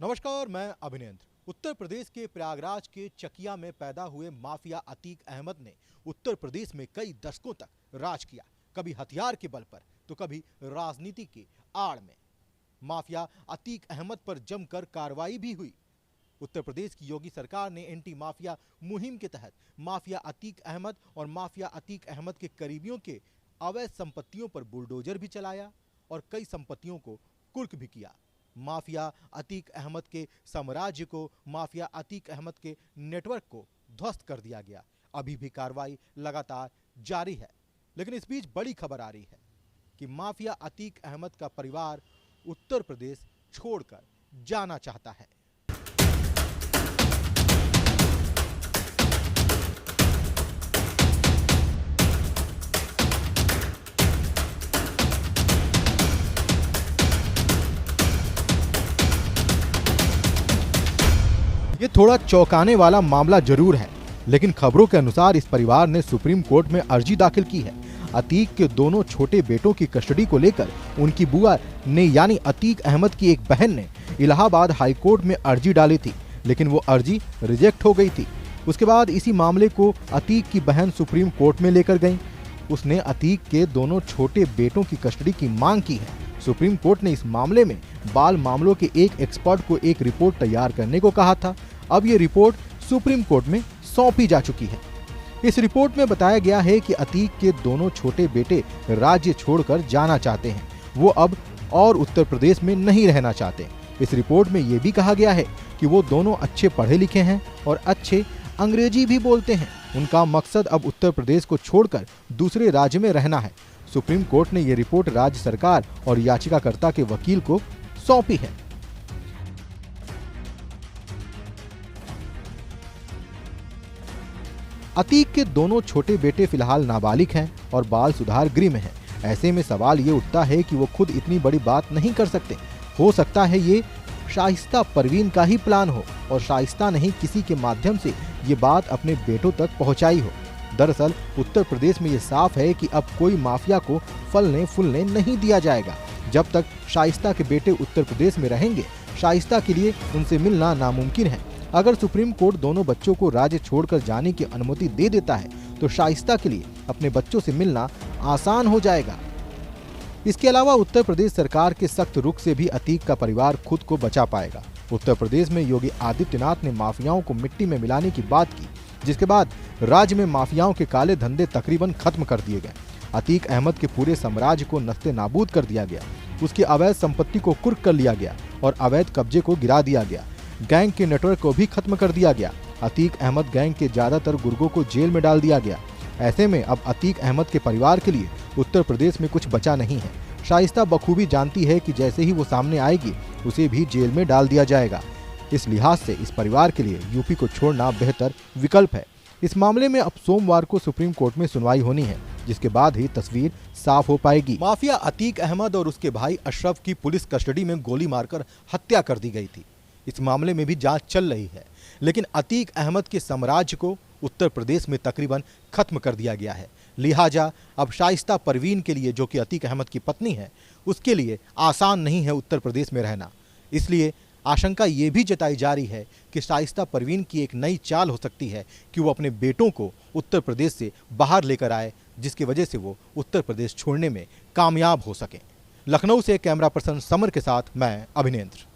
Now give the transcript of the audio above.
नमस्कार, मैं अभिनेंद्र। उत्तर प्रदेश के प्रयागराज के चकिया में पैदा हुए माफिया अतीक अहमद ने उत्तर प्रदेश में कई दशकों तक राज किया, कभी हथियार के बल पर तो कभी राजनीति के आड़ में। माफिया अतीक अहमद पर जमकर कार्रवाई भी हुई। उत्तर प्रदेश की योगी सरकार ने एंटी माफिया मुहिम के तहत माफिया अतीक अहमद और माफिया अतीक अहमद के करीबियों के अवैध संपत्तियों पर बुलडोजर भी चलाया और कई संपत्तियों को कुर्क भी किया। माफिया अतीक अहमद के साम्राज्य को, माफिया अतीक अहमद के नेटवर्क को ध्वस्त कर दिया गया। अभी भी कार्रवाई लगातार जारी है, लेकिन इस बीच बड़ी खबर आ रही है कि माफिया अतीक अहमद का परिवार उत्तर प्रदेश छोड़कर जाना चाहता है। ये थोड़ा चौंकाने वाला मामला जरूर है, लेकिन खबरों के अनुसार इस परिवार ने सुप्रीम कोर्ट में अर्जी दाखिल की है। अतीक के दोनों छोटे बेटों की कस्टडी को लेकर उनकी बुआ ने यानी अतीक अहमद की एक बहन ने इलाहाबाद हाई कोर्ट में अर्जी डाली थी, लेकिन वो अर्जी रिजेक्ट हो गई थी। उसके बाद इसी मामले को अतीक की बहन सुप्रीम कोर्ट में लेकर गई। उसने अतीक के दोनों छोटे बेटों की कस्टडी की मांग की है। सुप्रीम कोर्ट ने इस मामले में बाल मामलों के एक एक्सपर्ट को एक रिपोर्ट तैयार करने को कहा था। अब ये रिपोर्ट सुप्रीम कोर्ट में सौंपी जा चुकी है। इस रिपोर्ट में बताया गया है कि अतीक के दोनों छोटे बेटे राज्य छोड़कर जाना चाहते हैं। वो अब और उत्तर प्रदेश में नहीं रहना चाहते। इस रिपोर्ट में ये भी कहा गया है कि वो दोनों अच्छे पढ़े लिखे हैं और अच्छे अंग्रेजी भी बोलते हैं। उनका मकसद अब उत्तर प्रदेश को छोड़कर दूसरे राज्य में रहना है। सुप्रीम कोर्ट ने ये रिपोर्ट राज्य सरकार और याचिकाकर्ता के वकील को सौंपी है। अतीक के दोनों छोटे बेटे फिलहाल नाबालिग हैं और बाल सुधार गृह में हैं। ऐसे में सवाल ये उठता है कि वो खुद इतनी बड़ी बात नहीं कर सकते। हो सकता है ये शाइस्ता परवीन का ही प्लान हो और शाइस्ता ने ही किसी के माध्यम से ये बात अपने बेटों तक पहुंचाई हो। दरअसल उत्तर प्रदेश में ये साफ है कि अब कोई माफिया को फलने फूलने नहीं दिया जाएगा। जब तक शाइस्ता के बेटे उत्तर प्रदेश में रहेंगे, शाइस्ता के लिए उनसे मिलना नामुमकिन है। अगर सुप्रीम कोर्ट दोनों बच्चों को राज्य छोड़कर जाने की अनुमति दे देता है तो शाइस्ता के लिए अपने बच्चों से मिलना आसान हो जाएगा। इसके अलावा उत्तर प्रदेश सरकार के सख्त रुख से भी अतीक का परिवार खुद को बचा पाएगा। उत्तर प्रदेश में योगी आदित्यनाथ ने माफियाओं को मिट्टी में मिलाने की बात की, जिसके बाद राज्य में माफियाओं के काले धंधे तकरीबन खत्म कर दिए गए। अतीक अहमद के पूरे साम्राज्य को नस्ते नाबूद कर दिया गया। उसकी अवैध संपत्ति को कुर्क कर लिया गया और अवैध कब्जे को गिरा दिया गया। गैंग के नेटवर्क को भी खत्म कर दिया गया। अतीक अहमद गैंग के ज्यादातर गुर्गों को जेल में डाल दिया गया। ऐसे में अब अतीक अहमद के परिवार के लिए उत्तर प्रदेश में कुछ बचा नहीं है। शाइस्ता बखूबी जानती है कि जैसे ही वो सामने आएगी उसे भी जेल में डाल दिया जाएगा। इस लिहाज से इस परिवार के लिए यूपी को छोड़ना बेहतर विकल्प है। इस मामले में अब सोमवार को सुप्रीम कोर्ट में सुनवाई होनी है, जिसके बाद ही तस्वीर साफ हो पाएगी। माफिया अतीक अहमद और उसके भाई अशरफ की पुलिस कस्टडी में गोली मारकर हत्या कर दी गई थी। इस मामले में भी जांच चल रही है, लेकिन अतीक अहमद के साम्राज्य को उत्तर प्रदेश में तकरीबन खत्म कर दिया गया है। लिहाजा अब शाइस्ता परवीन के लिए, जो कि अतीक अहमद की पत्नी है, उसके लिए आसान नहीं है उत्तर प्रदेश में रहना। इसलिए आशंका ये भी जताई जा रही है कि शाइस्ता परवीन की एक नई चाल हो सकती है कि वो अपने बेटों को उत्तर प्रदेश से बाहर लेकर आए, जिसकी वजह से वो उत्तर प्रदेश छोड़ने में कामयाब हो सके। लखनऊ से कैमरा पर्सन समर के साथ मैं अभिनेंद्र।